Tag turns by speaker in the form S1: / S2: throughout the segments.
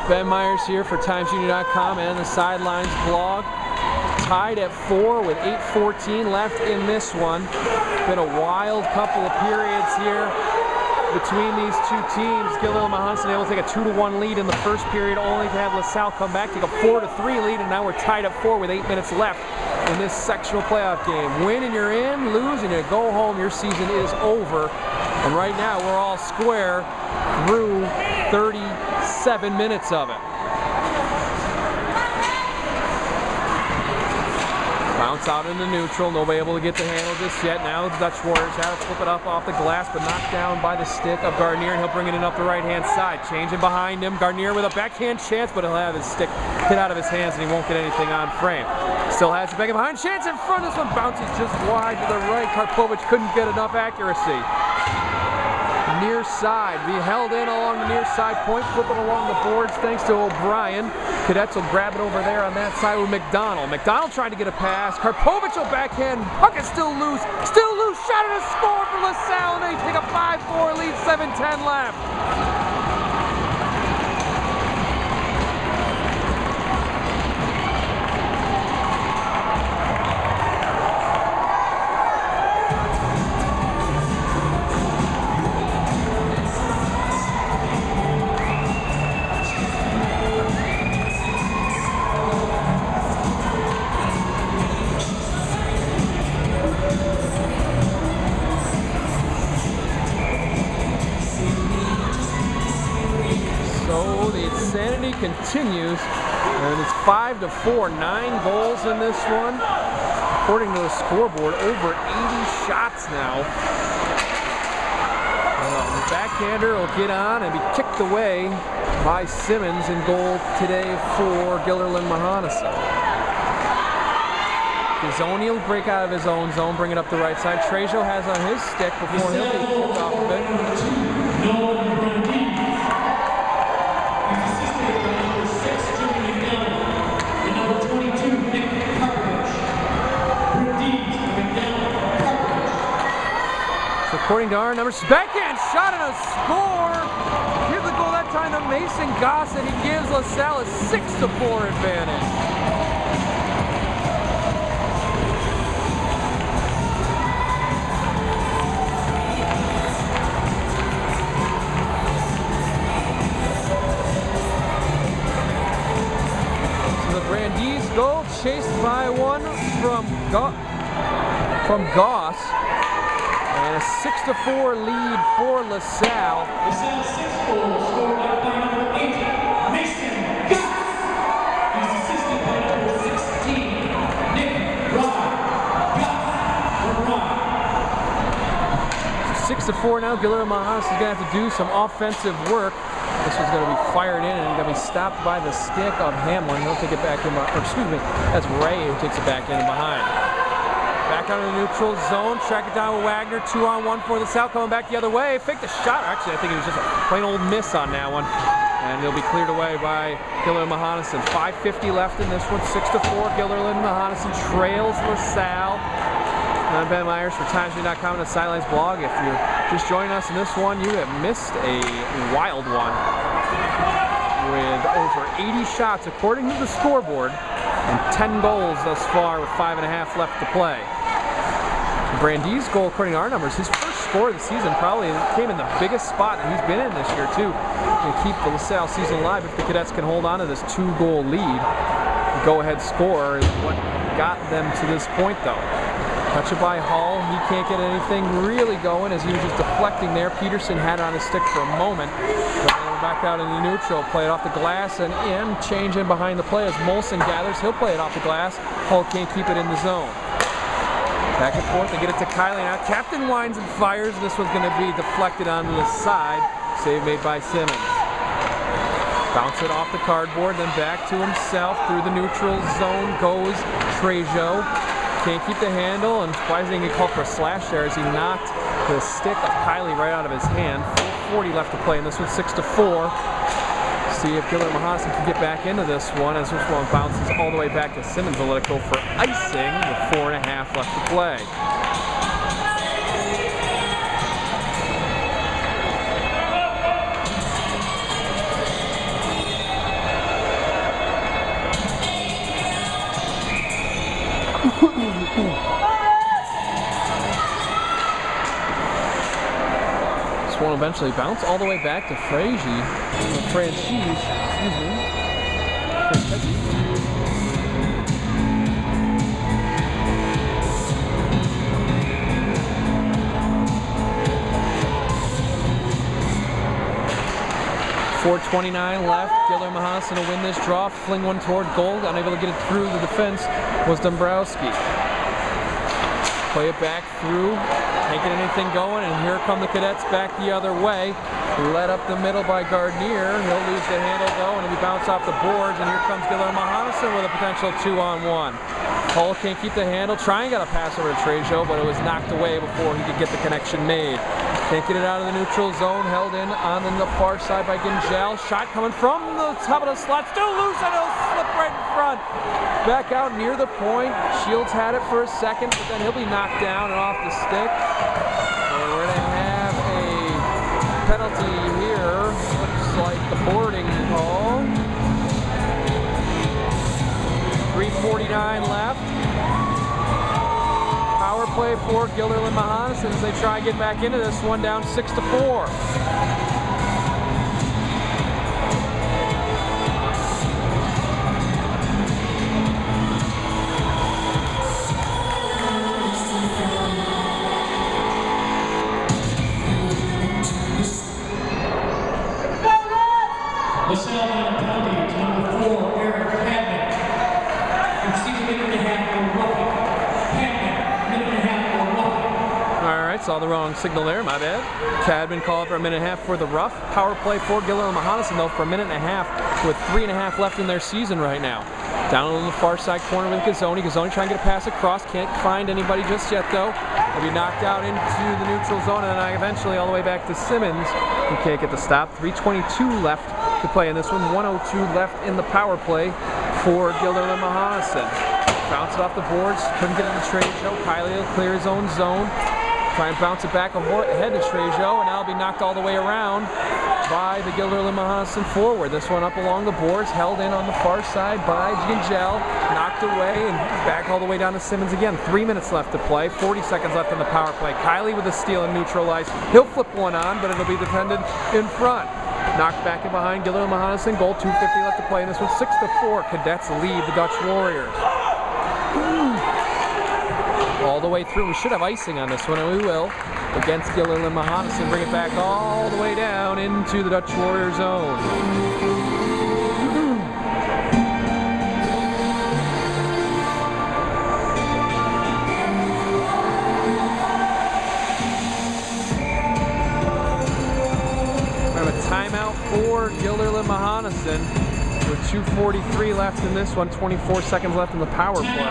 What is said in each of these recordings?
S1: Ben Myers here for TimesUnion.com and the Sidelines blog. Tied at 4 with 8:14 left in this one. Been a wild couple of periods here between these two teams. Guilderland-Mohonasen able to take a 2-1 lead in the first period, only to have LaSalle come back, take a 4-3 lead, and now we're tied at 4 with 8 minutes left in this sectional playoff game. Win and you're in, lose and you go home, your season is over. And right now we're all square through 37 minutes of it. Bounce out into neutral, nobody able to get the handle just yet. Now the Dutch Warriors have to flip it up off the glass, but knocked down by the stick of Garnier, and he'll bring it in up the right-hand side. Changing behind him, Garnier with a backhand chance, but he'll have his stick hit out of his hands, and he won't get anything on frame. Still has it back behind, chance in front. This one bounces just wide to the right. Karpovich couldn't get enough accuracy. Near side, be held in along the near side point, flip it along the boards thanks to O'Brien. Cadets will grab it over there on that side with McDonald. McDonald trying to get a pass. Karpovich will backhand. Puck is still loose. Shot and a score for LaSalle, and they take a 5-4 lead, 7:10 left. Insanity continues, and it's 5-4, 9 goals in this one. According to the scoreboard, over 80 shots now. The backhander will get on and be kicked away by Simmons in goal today for Guilderland-Mohonasen. Zoni will break out of his own zone, bring it up the right side. Trejo has on his stick before he'll be kicked off of it. According to our numbers, backhand shot and a score. Give the goal that time to Mason Goss, and he gives LaSalle a 6-4 advantage. So the Brandeis goal chased by one from Goss. And a 6-4 lead for LaSalle.
S2: LaSalle 6-4, scored by number 8, Mason Goss. He's assisted by number 16, Nick Rye. Goss for Rye.
S1: 6-4 now. Guilderland-Mohonasen is going to have to do some offensive work. This one's going to be fired in and going to be stopped by the stick of Hamlin. He'll take it back in, or excuse me, that's Ray who takes it back in and behind. Back out of the neutral zone, track it down with Wagner, 2-on-1 for LaSalle, coming back the other way, fake the shot. Actually, I think it was just a plain old miss on that one. And it'll be cleared away by Guilderland-Mohonasen. 5:50 left in this one, 6-4. Guilderland-Mohonasen trails LaSalle. I'm Ben Myers for TimesUnion.com and the Sidelines blog. If you're just joining us in this one, you have missed a wild one with over 80 shots according to the scoreboard and 10 goals thus far with 5.5 left to play. Brandeis' goal, according to our numbers, his first score of the season, probably came in the biggest spot that he's been in this year too, to keep the LaSalle season alive. If the Cadets can hold on to this 2-goal lead, the go-ahead score is what got them to this point though. Touch it by Hall, he can't get anything really going as he was just deflecting there. Peterson had it on his stick for a moment, but then back out in the neutral, play it off the glass and in, change in behind the play as Molson gathers, he'll play it off the glass. Hall can't keep it in the zone. Back and forth, they get it to Kylie now. Captain winds and fires, this one's going to be deflected onto the side. Save made by Simmons. Bounce it off the cardboard, then back to himself through the neutral zone goes Trejo. Can't keep the handle, and surprisingly he called for a slash there as he knocked the stick of Kylie right out of his hand. 4:40 left to play, and this one's 6-4. See if Guilderland-Mohonasen can get back into this one as this one bounces all the way back to Simmons. Will let it go for icing with 4.5 left to play. This one will eventually bounce all the way back to Franchise, excuse me. .429 left. Guilderland-Mohonasen will win this draw. Fling one toward goal. Unable to get it through the defense was Dombrowski. Play it back through. Can't get anything going, and here come the Cadets back the other way. Led up the middle by Gardner. He'll lose the handle though, and he'll be bounced off the boards, and here comes Guilderland-Mohonasen with a potential 2-on-1. Hull can't keep the handle. Trying got a pass over to Trejo, but it was knocked away before he could get the connection made. Can't get it out of the neutral zone. Held in on the far side by Ginjal. Shot coming from the top of the slot. Still loose, and it'll slip right in front. Back out near the point. Shields had it for a second, but then he'll be knocked down and off the stick. So we're going to have a penalty here. Looks like the boarding call. 3:49 left. Power play for Guilderland-Mohonasen as they try and get back into this one, down 6-4.
S2: LaSalle on a penalty to number 4, Eric Cadman. Receives a minute and a half for roughing. Cadman, minute and a half for roughing.
S1: Alright, saw the wrong signal there, my bad. Cadman called for a minute and a half for the rough. Power play for Guilderland-Mohonasen though for a minute and a half with 3.5 left in their season right now. Down on the far side corner with Gazzoni. Gazzoni trying to get a pass across. Can't find anybody just yet though. He'll be knocked out into the neutral zone, and then eventually all the way back to Simmons, who can't get the stop. 3:22 left to play in this one. 1:02 left in the power play for Guilderland-Mohonasen. Bounce it off the boards. Couldn't get it to Trejo. Kylie will clear his own zone. Try and bounce it back ahead to Trejo, and now it'll be knocked all the way around by the Guilderland-Mohonasen forward. This one up along the boards, held in on the far side by Ginjal, knocked away, and back all the way down to Simmons again. 3 minutes left to play, 40 seconds left in the power play. Kylie with a steal and neutralized. He'll flip one on, but it'll be defended in front. Knocked back in behind Guilderland-Mohonasen. Goal, 2:50 left to play in this one. 6-4. Cadets lead the Dutch Warriors. All the way through. We should have icing on this one, and we will. Against Guilderland-Mohonasen. Bring it back all the way down into the Dutch Warrior zone. Timeout for Guilderland-Mohonasen with 2:43 left in this one, 24 seconds left in the power play.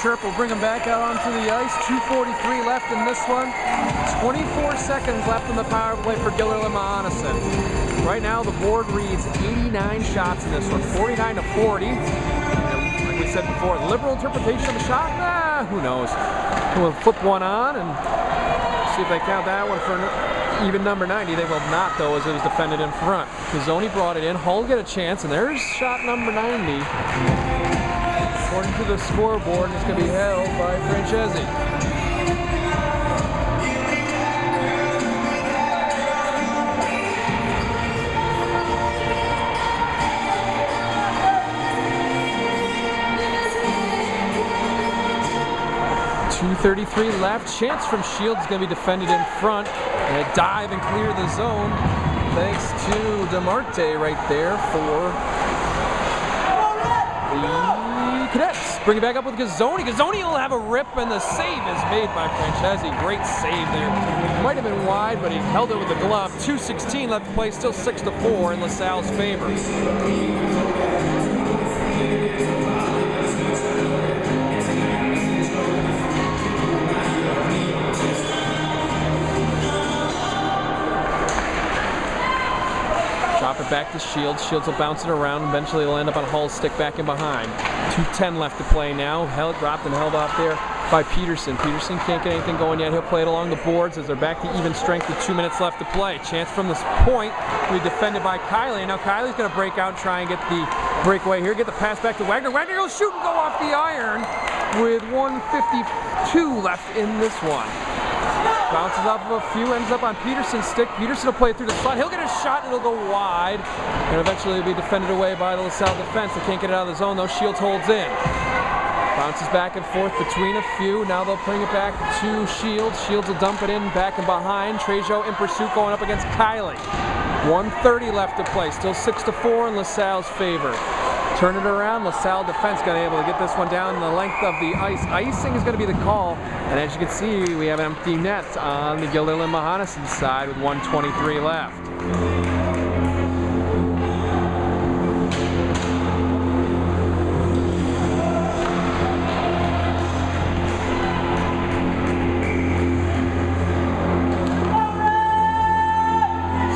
S1: Chirp will bring him back out onto the ice. 2:43 left in this one. 24 seconds left in the power play for Guilderland-Mohonasen. Right now the board reads 89 shots in this one, 49-40. Like we said before, liberal interpretation of the shot, who knows. We'll flip one on and see if they count that one for even number 90. They will not though, as it was defended in front. Gazzoni brought it in. Hull get a chance, and there's shot number 90. According to the scoreboard, it's going to be held by Francesi. 2:33 left. Chance from Shields is going to be defended in front. And a dive and clear the zone. Thanks to DeMarte right there for the Cadets. Bring it back up with Gazzoni. Gazzoni will have a rip, and the save is made by Francesi. Great save there. Might have been wide, but he held it with the glove. 2:16 left to play, still 6-4 in LaSalle's favor. Drop it back to Shields. Shields will bounce it around. Eventually it'll end up on Hull's stick back in behind. 2:10 left to play now. Dropped and held off there by Peterson. Peterson can't get anything going yet. He'll play it along the boards as they're back to even strength with 2 minutes left to play. Chance from this point to be defended by Kiley. Now Kiley's going to break out and try and get the breakaway here. Get the pass back to Wagner. Wagner will shoot and go off the iron with 1:52 left in this one. Bounces off of a few, ends up on Peterson's stick. Peterson will play it through the slot. He'll get a shot, and it'll go wide. And eventually it'll be defended away by the LaSalle defense. They can't get it out of the zone, though. Shields holds in. Bounces back and forth between a few. Now they'll bring it back to Shields. Shields will dump it in, back and behind. Trejo in pursuit going up against Kiley. 1:30 left to play. Still 6-4 in LaSalle's favor. Turn it around. LaSalle defense going to be able to get this one down the length of the ice. Icing is going to be the call. And as you can see, we have an empty net on the Guilderland-Mohonasen side with 1:23 left.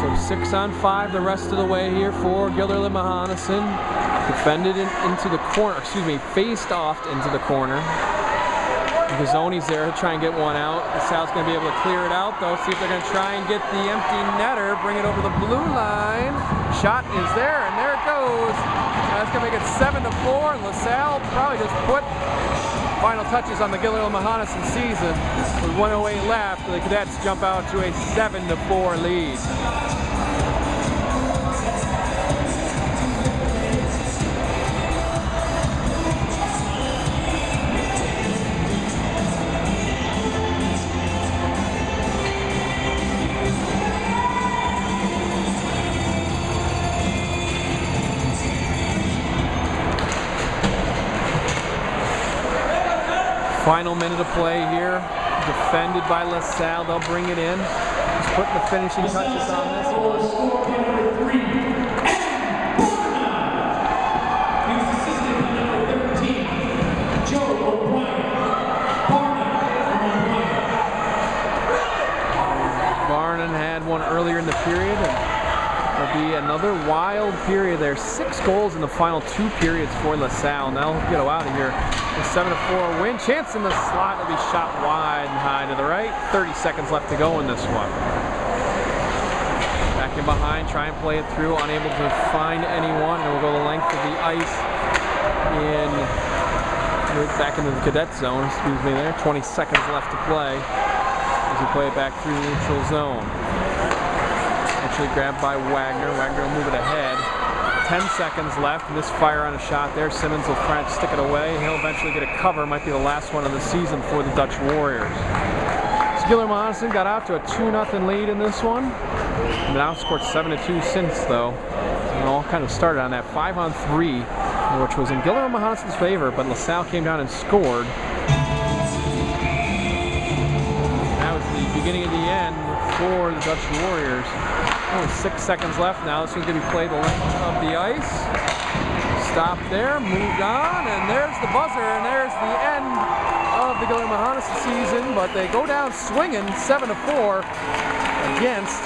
S1: So 6-on-5 the rest of the way here for Guilderland-Mohonasen. Defended into the corner, faced off into the corner. Gazzoni's there, he'll try and get one out. LaSalle's going to be able to clear it out, though. See if they're going to try and get the empty netter, bring it over the blue line. Shot is there, and there it goes. That's going to make it 7-4, and LaSalle probably just put final touches on the Guilderland-Mohonasen season. With 1:08 left, the Cadets jump out to a 7-4 lead. Final minute of play here, defended by LaSalle. They'll bring it in. Just putting the finishing touches on this one. Barnon had one earlier in the period. It'll be another wild period there. 6 goals in the final 2 periods for LaSalle. Now they'll get out of here. A 7-4 win. Chance in the slot will be shot wide and high to the right. 30 seconds left to go in this one. Back in behind, try and play it through. Unable to find anyone. And we'll go the length of the ice back into the cadet zone. There. 20 seconds left to play as we play it back through the neutral zone. Actually grabbed by Wagner. Wagner will move it ahead. 10 seconds left. Misfire on a shot there. Simmons will try to stick it away. He'll eventually get a cover. Might be the last one of the season for the Dutch Warriors. Guilderland-Mohonasen got out to a 2-0 lead in this one. Been outscored 7-2 since, though. It all kind of started on that 5-on-3, which was in Guilderland-Mohonasen's favor, but LaSalle came down and scored. That was the beginning of the end for the Dutch Warriors. Only 6 seconds left now. This one's going to be played the length of the ice. Stopped there, moved on, and there's the buzzer, and there's the end of the Guilderland-Mohonasen season. But they go down swinging 7-4 against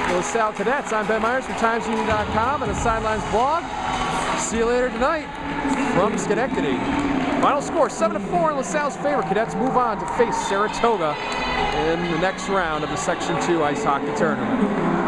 S1: the LaSalle Cadets. I'm Ben Myers from TimesUnion.com and the Sidelines blog. See you later tonight from Schenectady. Final score 7-4 in LaSalle's favor. Cadets move on to face Saratoga in the next round of the Section 2 ice hockey tournament.